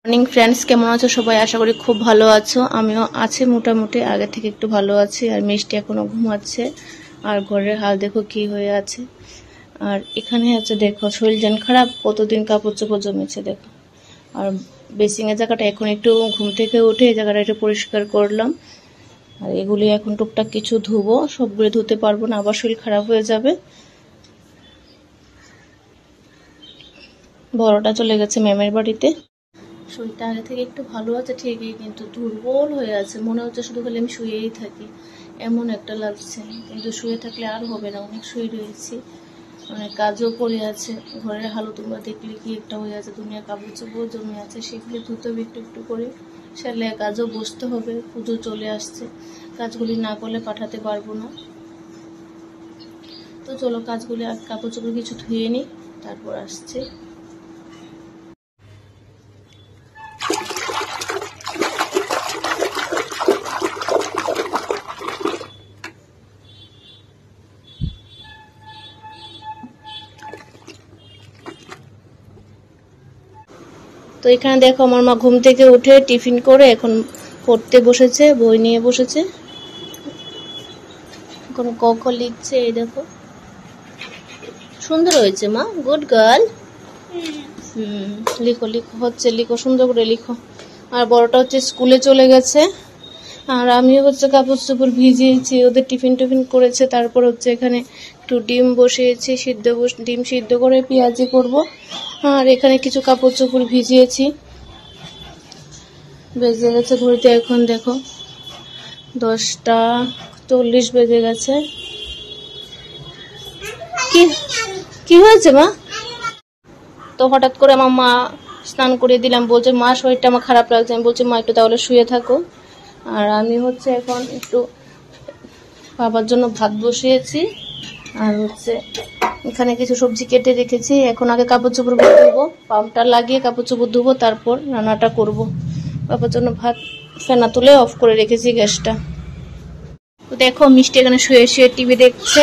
Morning friends, কেমন আছো সবাই? আশা করি খুব ভালো আছো। আমিও আছি মোটামুটি, আগে থেকে একটু ভালো আছি। আর মিষ্টি এখনো ঘুমাচ্ছে। আর ঘরের হাল দেখো কি হয়ে আছে। আর এখানে আছে দেখো শরীর যেন খারাপ, কতদিন কাপড় চোপড় জমেছে দেখো। আর বেসিং এর জায়গাটা এখন একটু ঘুম থেকে উঠে এই জায়গাটা একটু পরিষ্কার করলাম। আর এগুলি এখন টুকটাক কিছু ধুবো, সবগুলো ধুতে পারবো না, আবার শরীর খারাপ হয়ে যাবে। বড়টা চলে গেছে ম্যামের বাড়িতে। শরীরটা আগে থেকে একটু ভালো আছে ঠিকই, কিন্তু দুর্বল হয়ে আছে। মনে হচ্ছে শুধু খালি আমি শুয়েই থাকি, এমন একটা লাগছে। কিন্তু শুয়ে থাকলে আর হবে না, অনেক শুয়ে রয়েছি, অনেক কাজও পড়ে আছে। ঘরের হালও তোমরা দেখলে কি একটা হয়ে আছে, দুনিয়া কাপড় চোপড় জমে আছে, সেগুলি ধুতে হবে একটু একটু করে। সেলে কাজও বসতে হবে, পুজো চলে আসছে, কাজগুলি না করলে পাঠাতে পারবো না। তো চলো কাজগুলি আর কাপড় চোপড় কিছু ধুয়ে নিই, তারপর আসছে। তো এখানে দেখো আমার মা ঘুম থেকে উঠে টিফিন করে এখন পড়তে বসেছে, বই নিয়ে বসেছে, এখন ক খ লিখছে। এই দেখো, সুন্দর হয়েছে মা, গুড গার্ল। লিখো লিখো, হচ্ছে লিখো, সুন্দর করে লিখো। আর বড়টা হচ্ছে স্কুলে চলে গেছে, আর আমিও হচ্ছে কাপড় চোপড় ভিজিয়েছি, ওদের টিফিন টিফিন করেছে। তারপর হচ্ছে এখানে একটু ডিম বসিয়েছি, ডিম সিদ্ধ করে পেঁয়াজি করব। আর এখানে কিছু কাপড় চোপড় ভিজিয়েছি। বেজে গেছে ঘড়িতে, এখন দেখো 10টা 40 বেজে গেছে। কি কি হয়েছে মা? তো হঠাৎ করে আমার মা স্নান করে দিলাম, বলছে মা শরীরটা আমার খারাপ লাগছে। আমি বলছি মা একটু তাহলে শুয়ে থাকো। আর আমি হচ্ছে এখন একটু বাবার জন্য ভাত বসিয়েছি। আর হচ্ছে এখানে কিছু সবজি কেটে রেখেছি। এখন আগে কাপড় চোপড় ধুবো, পাম্পটা লাগিয়ে কাপড় চোপড় ধুবো, তারপর রান্নাটা করব। বাবার জন্য ভাত ফেনা তুলে অফ করে রেখেছি গ্যাসটা। তো দেখো মিষ্টি এখানে শুয়ে শুয়ে টিভি দেখছে,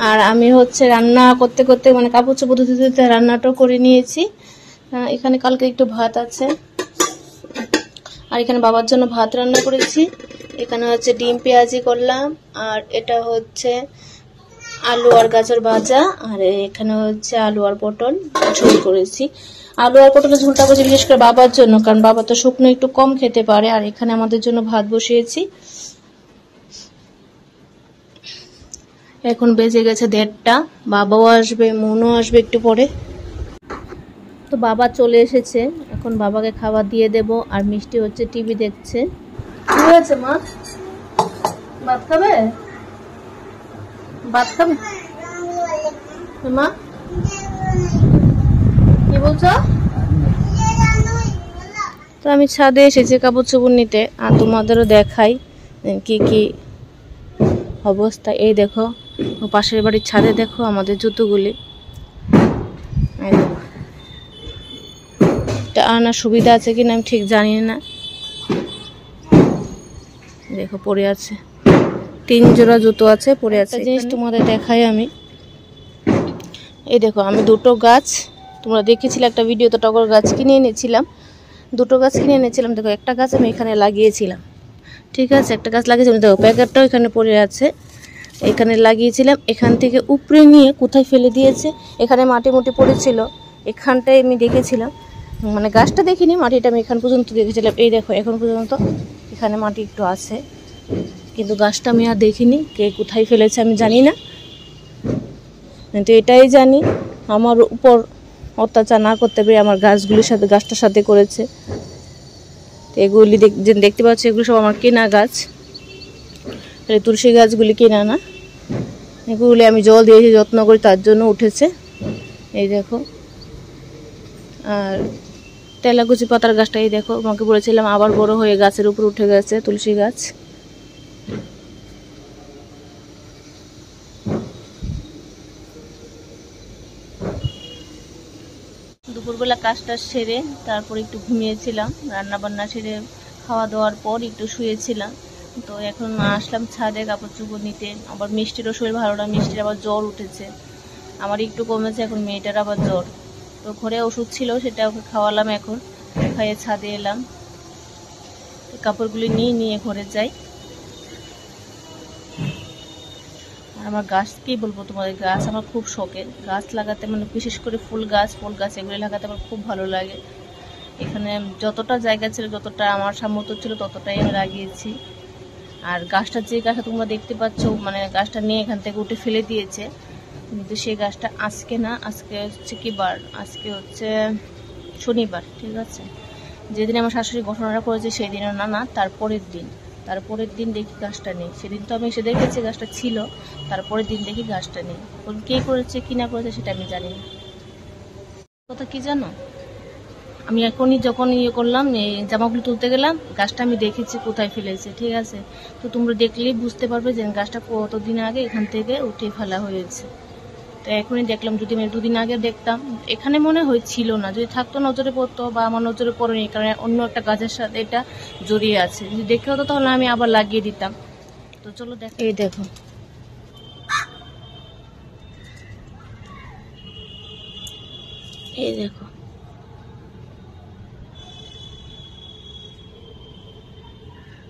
আর আমি হচ্ছে রান্না করতে করতে মানে কাপড় চোপড় ধুতে ধুতে রান্নাটাও করে নিয়েছি। এখানে কালকে একটু ভাত আছে, আর এখানে বাবার জন্য ভাত রান্না করেছি। এখানে হচ্ছে ডিম পেঁয়াজি করলাম, আর এটা হচ্ছে আলু আর গাজর ভাজা, আর এখানে হচ্ছে আলু আর পটল ঝোল করেছি। আলু আর পটলের ঝোলটা করছি বিশেষ করে বাবার জন্য, কারণ বাবা তো শুকনো একটু কম খেতে পারে। আর এখানে আমাদের জন্য ভাত বসিয়েছি। এখন বেজে গেছে 1:30, বাবাও আসবে, মনও আসবে একটু পরে। তো বাবা চলে এসেছে, এখন বাবাকে খাবার দিয়ে দেব। আর মিষ্টি হচ্ছে টিভি দেখছে। কি হয়েছে মা? ভাত খাবে? ভাত খাবে মা? কি বলছো? তো আমি ছাদে এসেছি কাপড় চোপড় নিতে, আর তোমাদেরও দেখাই কি কি অবস্থা। এই দেখো পাশের বাড়ির ছাদে দেখো আমাদের জুতোগুলি। এটা আনার সুবিধা আছে কিনা আমি ঠিক জানি না। দেখো পড়ে আছে, 3 জোড়া জুতো আছে পড়ে আছে। জিনিস তোমাদের দেখাই আমি। এই দেখো আমি দুটো গাছ, তোমরা দেখেছিলে একটা ভিডিওতে, টগর গাছ কিনে এনেছিলাম, দুটো গাছ কিনে এনেছিলাম। দেখো একটা গাছ আমি এখানে লাগিয়েছিলাম, ঠিক আছে, একটা গাছ লাগিয়েছিলাম। দেখো প্যাকেটটাও এখানে পড়ে আছে, এখানে লাগিয়েছিলাম। এখান থেকে উপরে নিয়ে কোথায় ফেলে দিয়েছে, এখানে মাটি মুটি পড়েছিল, এখানটায় আমি দেখেছিলাম, মানে গাছটা দেখিনি, মাটিটা আমি এখান পর্যন্ত দেখেছিলাম। এই দেখো এখন পর্যন্ত এখানে মাটি একটু আছে, কিন্তু গাছটা আমি আর দেখিনি, কে কোথায় ফেলেছে আমি জানি না। কিন্তু এটাই জানি আমার উপর অত্যাচার না করতে পেরে আমার গাছগুলির সাথে, গাছটার সাথে করেছে। এগুলি দেখতে পাচ্ছ, এগুলো সব আমার কেনা গাছ, তুলসী গাছগুলি কেনা না। এগুলি আমি জল দিয়েছি, যত্ন করি, তার জন্য উঠেছে। এই দেখো। আর তেলাকুচি পাতার গাছটা এই দেখো, আমাকে বলেছিলাম আবার বড় হয়ে গাছের উপর উঠে গেছে তুলসী গাছ। দুপুরবেলা কাজটা সেরে তারপর একটু ঘুমিয়েছিলাম, রান্না বান্না সেরে খাওয়া দাওয়ার পর একটু শুয়েছিলাম। তো এখন আসলাম ছাদে কাপড় চোপড় নিতে। আবার মিষ্টিরও শরীর ভালো না, মিষ্টির আবার জ্বর উঠেছে, আমার একটু কমেছে, এখন মেয়েটার আবার জ্বর। তো ঘরে ওষুধ ছিল, সেটা ওকে খাওয়ালাম এখন। খাইয়ে ছাদে এলাম, কাপড়গুলি নিয়ে ঘরে যাই। আমার গাছ কি বলবো তোমাদের, গাছ আমার খুব শখের। গাছ লাগাতে মানে বিশেষ করে ফুল গাছ এগুলি লাগাতে আমার খুব ভালো লাগে। এখানে যতটা জায়গা ছিল, যতটা আমার সামর্থ্য ছিল ততটাই আমি লাগিয়েছি। আর গাছটা যে গাছটা তোমরা দেখতে পাচ্ছ, মানে গাছটা নিয়ে এখান থেকে উঠে ফেলে দিয়েছে, কিন্তু সেই গাছটা আজকে না, আজকে হচ্ছে কি বার, আজকে হচ্ছে শনিবার, ঠিক আছে। যেদিন আমার শাশুড়ি ঘটনাটা করেছে সেই দিনও না, তারপরের দিন দেখি গাছটা নেই। সেদিন তো আমি এসে দেখেছি গাছটা ছিল, তারপরের দিন দেখি গাছটা নেই। কে করেছে কি না করেছে সেটা আমি জানি না। কথা কি জানো, আমি এখনই যখন করলাম, এই জামাগুলো তুলতে গেলাম, গাছটা আমি দেখেছি কোথায় ফেলেছে, ঠিক আছে। তো তোমরা দেখলেই বুঝতে পারবে যে গাছটা কতদিন আগে এখান থেকে উঠে ফেলা হয়েছে। তো এখনই দেখলাম, যদি আমি 2 দিন আগে দেখতাম, এখানে মনে হয় ছিল না, যদি থাকতো নজরে পড়তো, বা আমার নজরে পড়েনি, কারণ অন্য একটা গাছের সাথে এটা জড়িয়ে আছে। যদি দেখে হতো তাহলে আমি আবার লাগিয়ে দিতাম। তো চলো দেখ, এই দেখো, এই দেখো,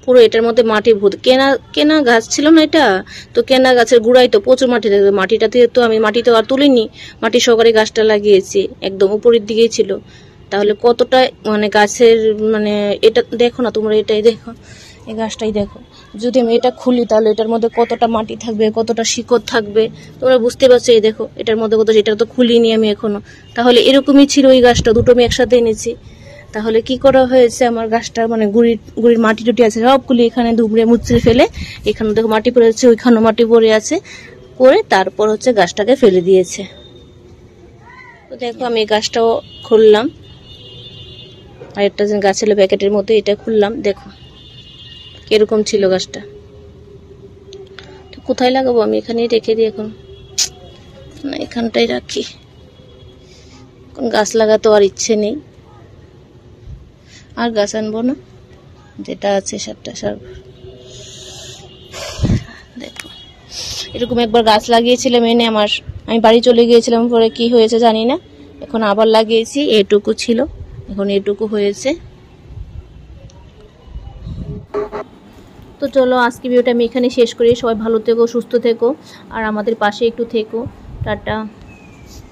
পুরো এটার মধ্যে মাটি ভূত। কেনা গাছ ছিল না এটা, তো কেনা গাছের গুড়াই তো প্রচুর মাটি থাকবে। মাটিটাতে তো আমি মাটিতে আর তুলিনি, মাটি সহকারে গাছটা লাগিয়েছি, একদম উপরের দিকেই ছিল। তাহলে কতটা মানে গাছের মানে এটা দেখো না তোমরা, এটাই দেখো, এই গাছটাই দেখো। যদি আমি এটা খুলি তাহলে এটার মধ্যে কতটা মাটি থাকবে, কতটা শিকড় থাকবে, তোমরা বুঝতে পারছো। এই দেখো, এটার মধ্যে কত, এটা তো খুলিনি আমি এখনো। তাহলে এরকমই ছিল ওই গাছটা, দুটো আমি একসাথে এনেছি। তাহলে কি করা হয়েছে, আমার গাছটা মানে গুড়ির মাটি টুটি আছে সবগুলি এখানে দুবড়ে মুচড়ে ফেলে, এখানে দেখো মাটি পড়ে আছে, ওইখানেও মাটি পড়ে আছে, করে তারপর হচ্ছে গাছটাকে ফেলে দিয়েছে। তো দেখো, আমি এই গাছটাও খুললাম, আর একটা গাছ ছিল প্যাকেটের মধ্যে, এটা খুললাম, দেখো কিরকম ছিল গাছটা। কোথায় লাগাবো, আমি এখানেই রেখে দিই এখন, না এখানটাই রাখি। গাছ লাগাতে আর ইচ্ছে নেই, আর গাছ আনবো না, যেটা আছে সেটা সার। দেখো, এরকম একবার গাছ লাগিয়েছিলাম এনে, আমি বাড়ি চলে গিয়েছিলাম, পরে কি হয়েছে জানি না, এখন আবার লাগিয়েছি। এটুকু ছিল, এখন এটুকু হয়েছে। তো চলো, আজকে ভিডিওটা আমি এখানে শেষ করি। সবাই ভালো থেকো, সুস্থ থেকো, আর আমাদের পাশে একটু থেকো। টাটা।